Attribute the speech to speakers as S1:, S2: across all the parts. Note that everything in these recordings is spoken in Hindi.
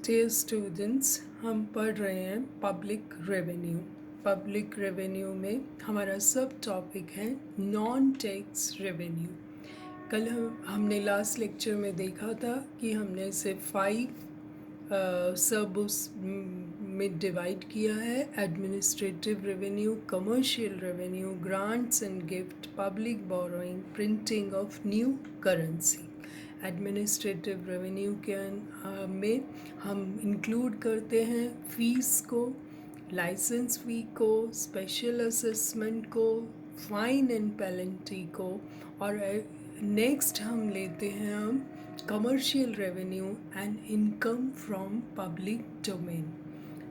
S1: डियर स्टूडेंट्स, हम पढ़ रहे हैं पब्लिक रेवेन्यू। पब्लिक रेवेन्यू में हमारा सब टॉपिक है नॉन टैक्स रेवेन्यू। कल हमने लास्ट लेक्चर में देखा था कि हमने इसे 5 सब उस में डिवाइड किया है: administrative revenue, commercial revenue, grants and gift, public borrowing, printing of new currency. Administrative revenue के में हम इंक्लूड करते हैं फीस को, लाइसेंस फ़ी को, स्पेशल असेसमेंट को, फाइन एंड पेनल्टी को, और नेक्स्ट हम लेते हैं commercial revenue and income from public domain.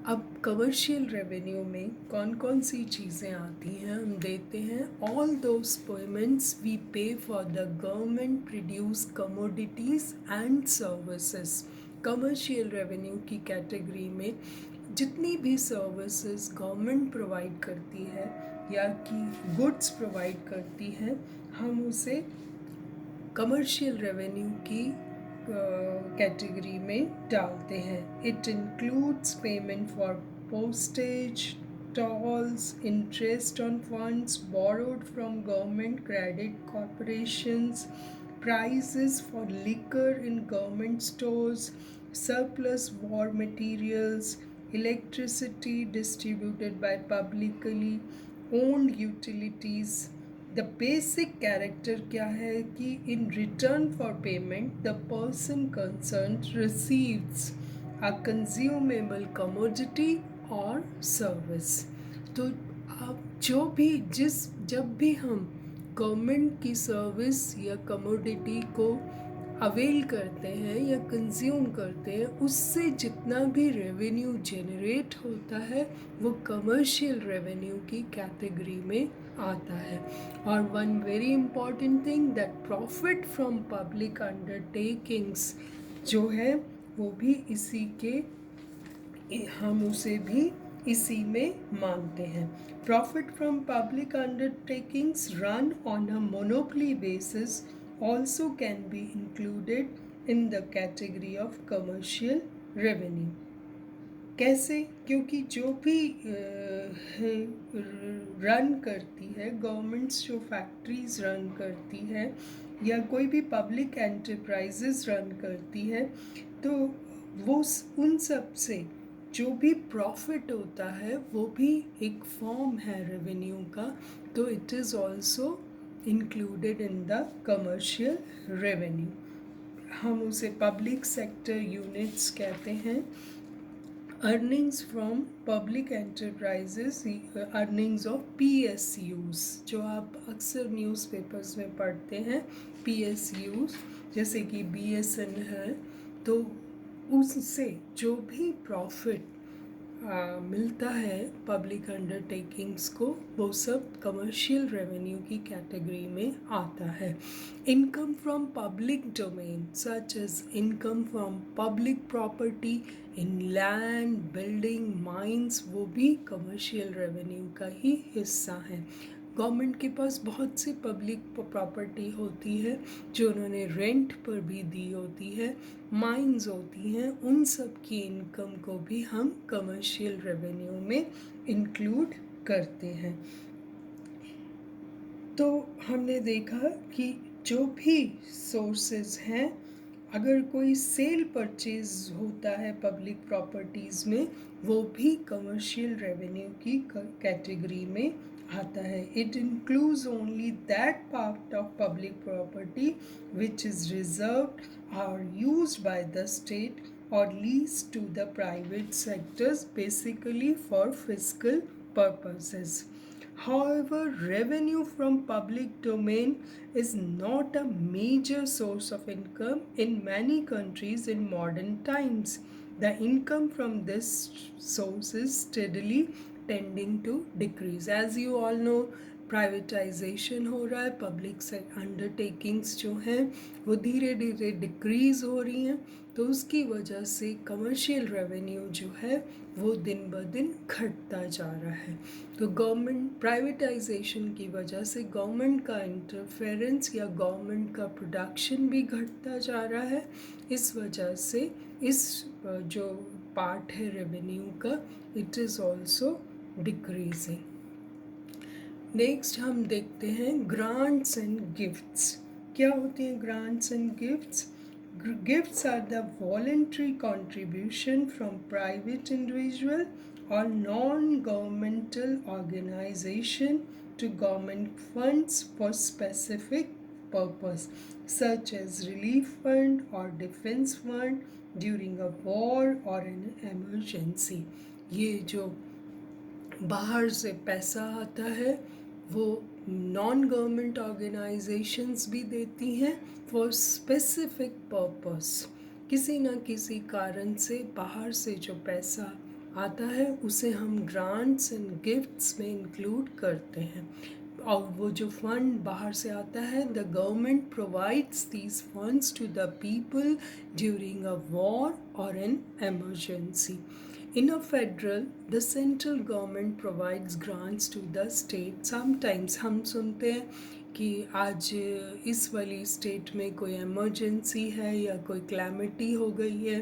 S1: अब कमर्शियल रेवेन्यू में कौन कौन सी चीज़ें आती हैं हम देते हैं: ऑल दोज पेमेंट्स वी पे for the government produce commodities and services. Commercial revenue की कैटेगरी में जितनी भी सर्विसेज गवर्नमेंट प्रोवाइड करती है या कि गुड्स प्रोवाइड करती है, हम उसे कमर्शियल रेवेन्यू की कैटेगरी में डालते हैं। It includes payment for postage, tolls, interest on funds borrowed from government credit corporations, prices for liquor in government stores, surplus war materials, electricity distributed by publicly owned utilities. The basic character क्या है कि in return for payment the person concern receives a consumable commodity और सर्विस। तो अब जब भी हम गवर्नमेंट की सर्विस या कमोडिटी को अवेल करते हैं या कंज्यूम करते हैं, उससे जितना भी रेवेन्यू जनरेट होता है वो कमर्शियल रेवेन्यू की कैटेगरी में आता है। और one very important thing, that profit from public undertakings जो है वो भी इसी के, हम उसे भी इसी में मानते हैं। Profit from public undertakings run on a monopoly basis also can be included in the category of commercial revenue. कैसे? क्योंकि जो भी रन करती है गवर्नमेंट्स, जो फैक्ट्रीज रन करती है या कोई भी पब्लिक एंटरप्राइजेस रन करती है, तो वो उन सब से जो भी प्रॉफिट होता है वो भी एक फॉर्म है रेवेन्यू का, तो it is also included in the commercial revenue. हम उसे पब्लिक सेक्टर यूनिट्स कहते हैं। Earnings from public enterprises, earnings of PSUs, जो आप अक्सर न्यूज़पेपर्स में पढ़ते हैं, PSUs जैसे कि BSN है, तो उससे जो भी प्रॉफिट मिलता है पब्लिक अंडरटेकिंग्स को, वो सब कमर्शियल रेवेन्यू की कैटेगरी में आता है। Income from public domain such as income from public property in land, building, mines, वो भी कमर्शियल रेवेन्यू का ही हिस्सा है। गवर्नमेंट के पास बहुत सी पब्लिक प्रॉपर्टी होती है जो उन्होंने रेंट पर भी दी होती है, माइंस होती हैं, उन सब की इनकम को भी हम कमर्शियल रेवेन्यू में इंक्लूड करते हैं। तो हमने देखा कि जो भी सोर्सेज हैं, अगर कोई सेल परचेज होता है पब्लिक प्रॉपर्टीज़ में, वो भी कमर्शियल रेवेन्यू की कैटेगरी में आता है। It includes only that part of public property which is reserved और यूज्ड बाय द स्टेट और leased to the private sectors, basically for fiscal purposes. However, revenue from public domain is not a major source of income in many countries in modern times. The income from this source is steadily tending to decrease. As you all know, privatisation हो रहा है, पब्लिक से अंडरटेकिंग्स जो हैं वो धीरे धीरे डिक्रीज़ हो रही हैं, तो उसकी वजह से कमर्शियल रेवेन्यू जो है वो दिन ब दिन घटता जा रहा है। तो गवर्नमेंट प्राइवेटाइजेशन की वजह से गवर्नमेंट का इंटरफेरेंस या गवर्नमेंट का प्रोडक्शन भी घटता जा रहा है। इस वजह से इस जो पार्ट है रेवेन्यू का, it is also decreasing. Next हम देखते हैं ग्रांट्स एंड गिफ्ट्स। क्या होती हैं grants and gifts? Gifts are the voluntary contribution from private individual or non-governmental organization to government funds for specific purpose, such as relief fund or defense fund during a war or an emergency. ये जो बाहर से पैसा आता है वो नॉन गवर्नमेंट ऑर्गेनाइजेशंस भी देती हैं फॉर स्पेसिफिक पर्पस। किसी न किसी कारण से बाहर से जो पैसा आता है उसे हम ग्रांट्स एंड गिफ्ट्स में इंक्लूड करते हैं। और वो जो फंड बाहर से आता है, the government provides these funds to the people during a war और an emergency. In a federal, the central government provides grants to the state. Sometimes हम सुनते हैं कि आज इस वाली स्टेट में कोई इमरजेंसी है या कोई क्लैमिटी हो गई है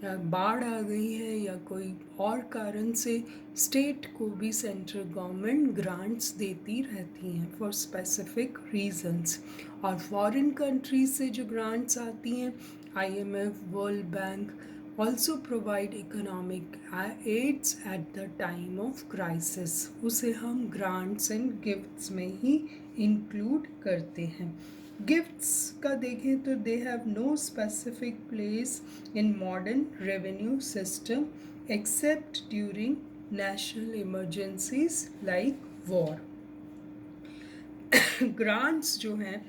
S1: या बाढ़ आ गई है या कोई और कारण से स्टेट को भी सेंट्रल गवर्नमेंट ग्रांट्स देती रहती हैं फॉर स्पेसिफिक रीजंस। और फॉरेन कंट्रीज से जो ग्रांट्स आती हैं, IMF, world bank also provide economic aids at the time of crisis. उसे हम grants and gifts में ही include करते हैं। Gifts का देखें तो they have no specific place in modern revenue system except during national emergencies like war. Grants जो हैं,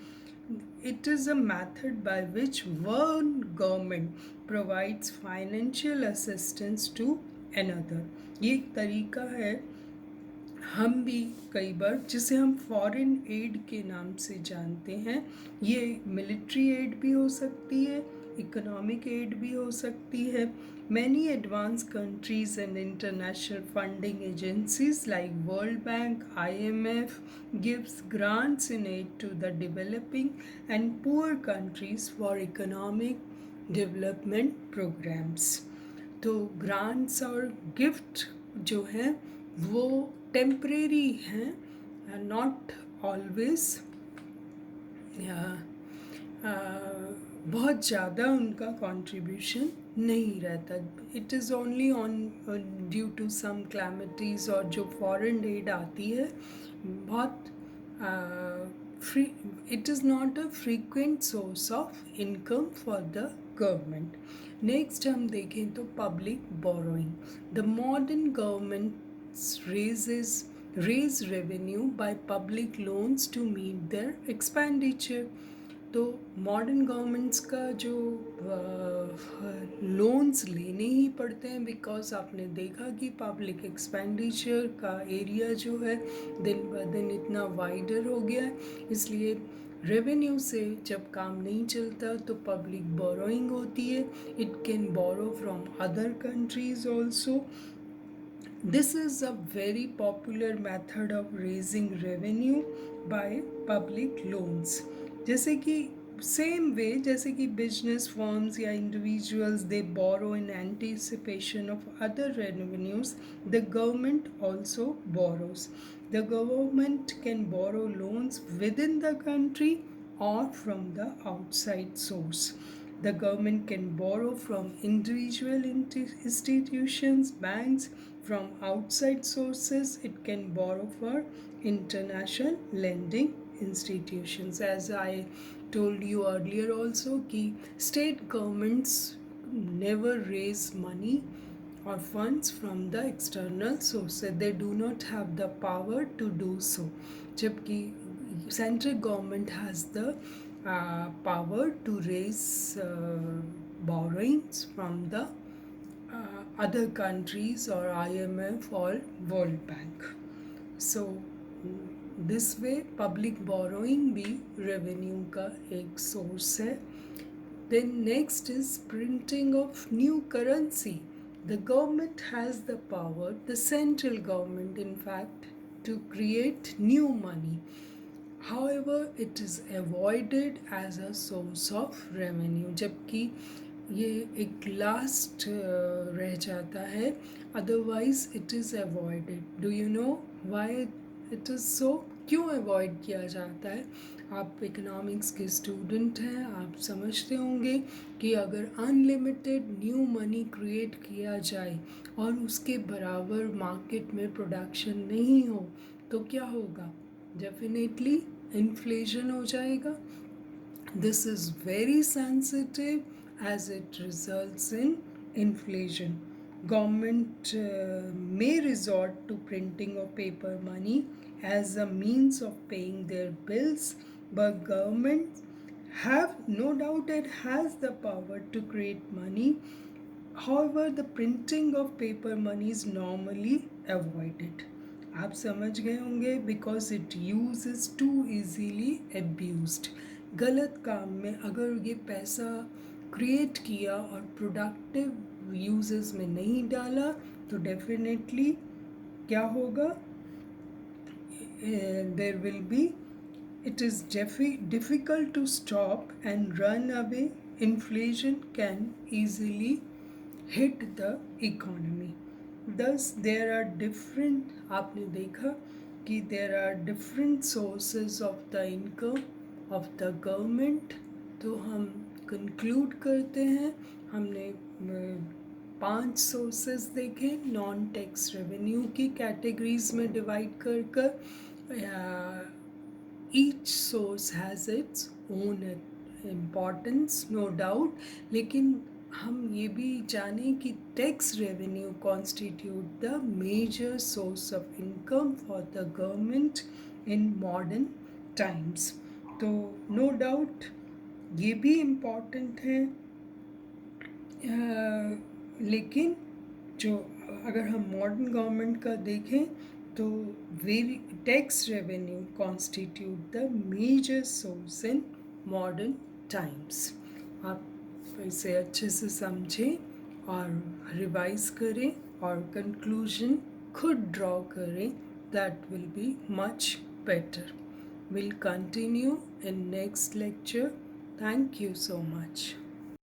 S1: it is a method by which one government provides financial assistance to another. ये एक तरीका है, हम भी कई बार जिसे हम फॉरेन एड के नाम से जानते हैं, ये मिलिट्री एड भी हो सकती है, इकोनॉमिक एड भी हो सकती है। Many advanced countries and international funding agencies like World Bank, IMF gives grants in aid to the developing and poor countries for economic development programs. तो ग्रांट्स और गिफ्ट जो हैं वो टेम्परेरी हैं, नॉट ऑलवेज, बहुत ज़्यादा उनका कंट्रीब्यूशन नहीं रहता। It is only on due to some calamities, और जो फॉरेन एड आती है बहुत free, it is not a frequent source of income for the government. Next हम देखें तो public borrowing. The modern governments raise revenue by public loans to meet their expenditure. तो मॉडर्न गवर्नमेंट्स का जो लोन्स लेने ही पड़ते हैं, बिकॉज आपने देखा कि पब्लिक एक्सपेंडिचर का एरिया जो है दिन ब दिन इतना वाइडर हो गया है, इसलिए रेवेन्यू से जब काम नहीं चलता तो पब्लिक बोरोइंग होती है। It can borrow from other countries also. This is a very popular method of raising revenue by public loans. जैसे कि सेम वे जैसे कि बिजनेस फर्म्स या individuals they borrow in anticipation of other revenues, the government also borrows. The government can borrow loans within the country or from the outside source. The government can borrow from individual institutions, banks, from outside sources. It can borrow for international lending institutions. As I told you earlier also, कि state governments never raise money or funds from the external sources. They do not have the power to do so. जबकि central government has the power to raise borrowings from the other countries or IMF or World Bank. So this way public borrowing भी revenue का एक source है. Then next is printing of new currency. The government has the power, the central government in fact, to create new money. However, it is avoided as a source of revenue. जबकि ये एक लास्ट रह जाता है, otherwise it is avoided. Do you know why it is so? क्यों अवॉइड किया जाता है? आप इकोनॉमिक्स के स्टूडेंट हैं, आप समझते होंगे कि अगर अनलिमिटेड न्यू मनी क्रिएट किया जाए और उसके बराबर मार्केट में प्रोडक्शन नहीं हो तो क्या होगा? डेफिनेटली इन्फ्लेशन हो जाएगा। This is very sensitive as it results in inflation. Government may resort to printing of paper money as a means of paying their bills, but government have no doubt it has the power to create money. However, the printing of paper money is normally avoided. आप समझ गए होंगे, because it use is too easily abused. गलत काम में अगर ये पैसा क्रिएट किया और प्रोडक्टिव यूजेस में नहीं डाला तो डेफिनेटली क्या होगा? There will be, it is difficult to stop and run away. Inflation can easily hit the economy. Thus there are different, आपने देखा कि there are different sources of the income of the government. तो हम conclude करते हैं, हमने 5 सोर्सेस देखे नॉन टैक्स रेवेन्यू की कैटेगरीज में डिवाइड कर कर। Each source has its own importance, no doubt, लेकिन हम ये भी जानें कि tax revenue constitute the major source of income for the government in modern times. तो नो डाउट ये भी इम्पॉर्टेंट है, लेकिन जो अगर हम मॉडर्न गवर्नमेंट का देखें तो very tax revenue constitute the major source in modern times. आप इसे अच्छे से समझें और रिवाइज करें और कंक्लूजन खुद ड्रॉ करें, that will be much better. Will continue in next lecture. Thank you so much.